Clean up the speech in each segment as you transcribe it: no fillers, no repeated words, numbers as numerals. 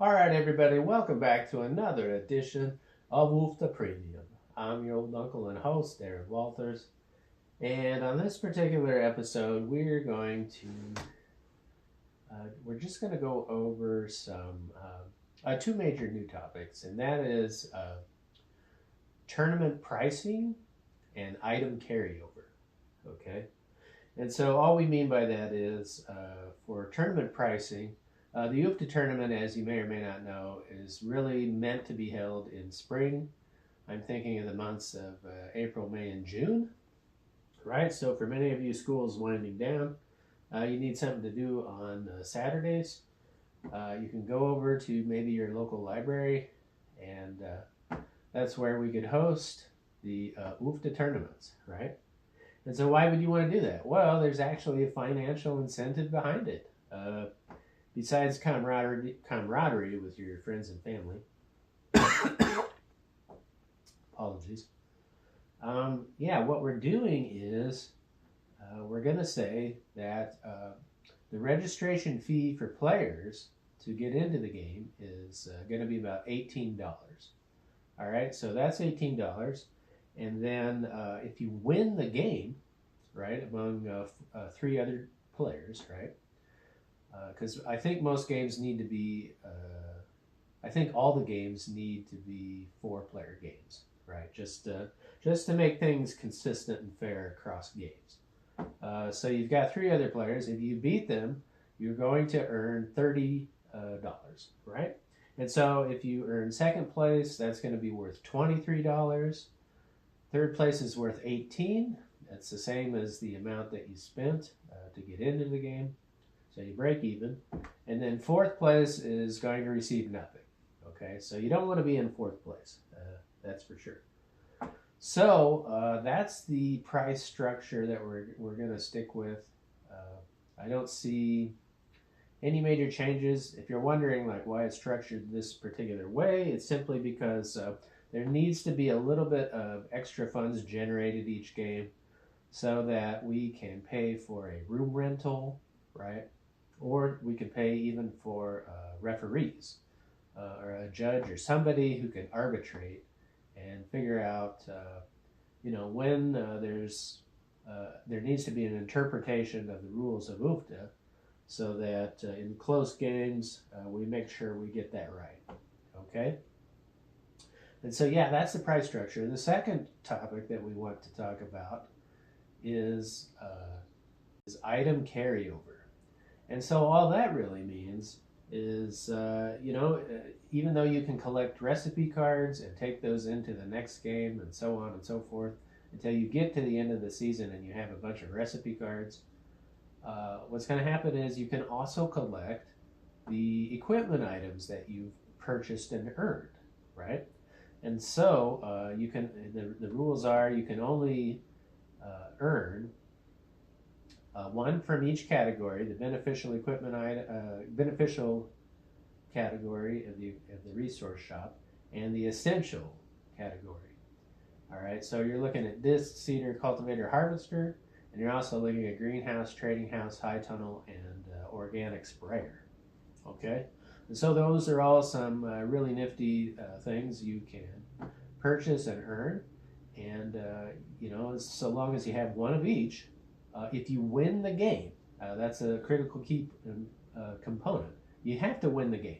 All right, everybody, welcome back to another edition of OOFDAH Premium. I'm your old uncle and host, Derek Walters, and on this particular episode, we're just going to go over two major new topics, and that is tournament pricing and item carryover. Okay, and so all we mean by that is for tournament pricing. The OOFDAH tournament, as you may or may not know, is really meant to be held in spring. I'm thinking of the months of April, May, and June, right? So for many of you, school is winding down. You need something to do on Saturdays. You can go over to maybe your local library, and that's where we could host the OOFDAH tournaments, right? And so why would you want to do that? Well, there's actually a financial incentive behind it. Besides camaraderie with your friends and family, apologies. Yeah, what we're doing is we're going to say that the registration fee for players to get into the game is going to be about $18. All right, so that's $18. And then if you win the game, right, among three other players, right, because I think most games need to be, I think all the games need to be four-player games, right? Just to make things consistent and fair across games. So you've got three other players. If you beat them, you're going to earn $30, right? And so if you earn second place, that's going to be worth $23. Third place is worth $18. That's the same as the amount that you spent to get into the game. So you break even. And then fourth place is going to receive nothing. Okay, so you don't want to be in fourth place. That's for sure. So that's the price structure that we're going to stick with. I don't see any major changes. If you're wondering like why it's structured this particular way, it's simply because there needs to be a little bit of extra funds generated each game so that we can pay for a room rental, right? Or we could pay even for referees or a judge or somebody who can arbitrate and figure out, when there needs to be an interpretation of the rules of OOFDAH so that in close games we make sure we get that right. Okay? And so, yeah, that's the price structure. The second topic that we want to talk about is item carryover. And so all that really means is, even though you can collect recipe cards and take those into the next game and so on and so forth until you get to the end of the season and you have a bunch of recipe cards, what's going to happen is you can also collect the equipment items that you've purchased and earned, right? And so the rules are you can only earn one from each category: the beneficial equipment beneficial category of the resource shop, and the essential category. All right, so you're looking at disc, seeder, cultivator, harvester, and you're also looking at greenhouse, trading house, high tunnel, and organic sprayer. Okay, and so those are all some really nifty things you can purchase and earn, and so long as you have one of each. If you win the game, that's a critical key component. You have to win the game.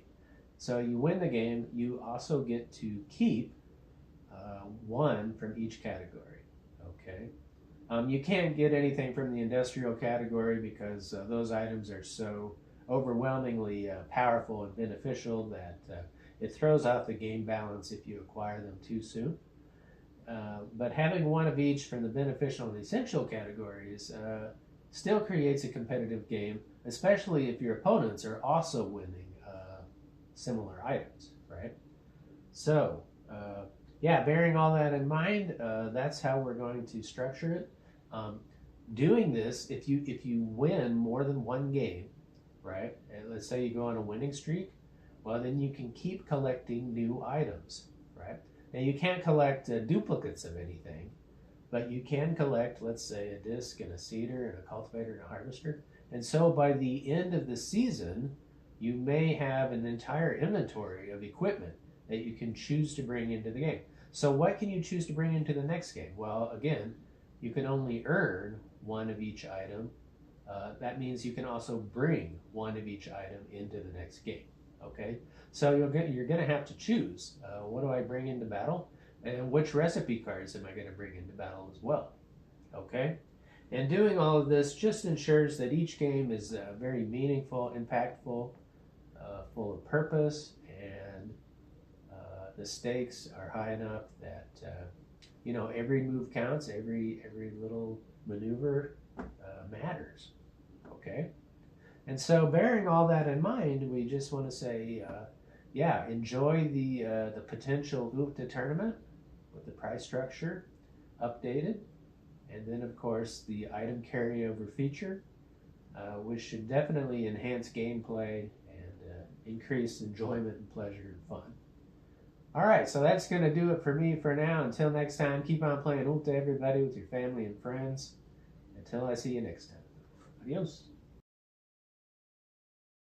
So you win the game, you also get to keep one from each category. Okay. You can't get anything from the industrial category because those items are so overwhelmingly powerful and beneficial that it throws out the game balance if you acquire them too soon. But having one of each from the beneficial and essential categories still creates a competitive game, especially if your opponents are also winning similar items, right? So, bearing all that in mind, that's how we're going to structure it. Doing this, if you win more than one game, right? And let's say you go on a winning streak, well, then you can keep collecting new items, right? Now, you can't collect duplicates of anything, but you can collect, let's say, a disc and a seeder and a cultivator and a harvester. And so by the end of the season, you may have an entire inventory of equipment that you can choose to bring into the game. So what can you choose to bring into the next game? Well, again, you can only earn one of each item. That means you can also bring one of each item into the next game. Okay, so you're going to have to choose. What do I bring into battle, and which recipe cards am I going to bring into battle as well? Okay, and doing all of this just ensures that each game is very meaningful, impactful, full of purpose, and the stakes are high enough that you know, every move counts, every little maneuver matters. Okay, and so bearing all that in mind, we just want to say, yeah, enjoy the potential OOFDAH tournament with the price structure updated, and then of course the item carryover feature, which should definitely enhance gameplay and increase enjoyment and pleasure and fun. All right, so that's going to do it for me for now. Until next time, keep on playing OOFDAH, everybody, with your family and friends. Until I see you next time. Adios.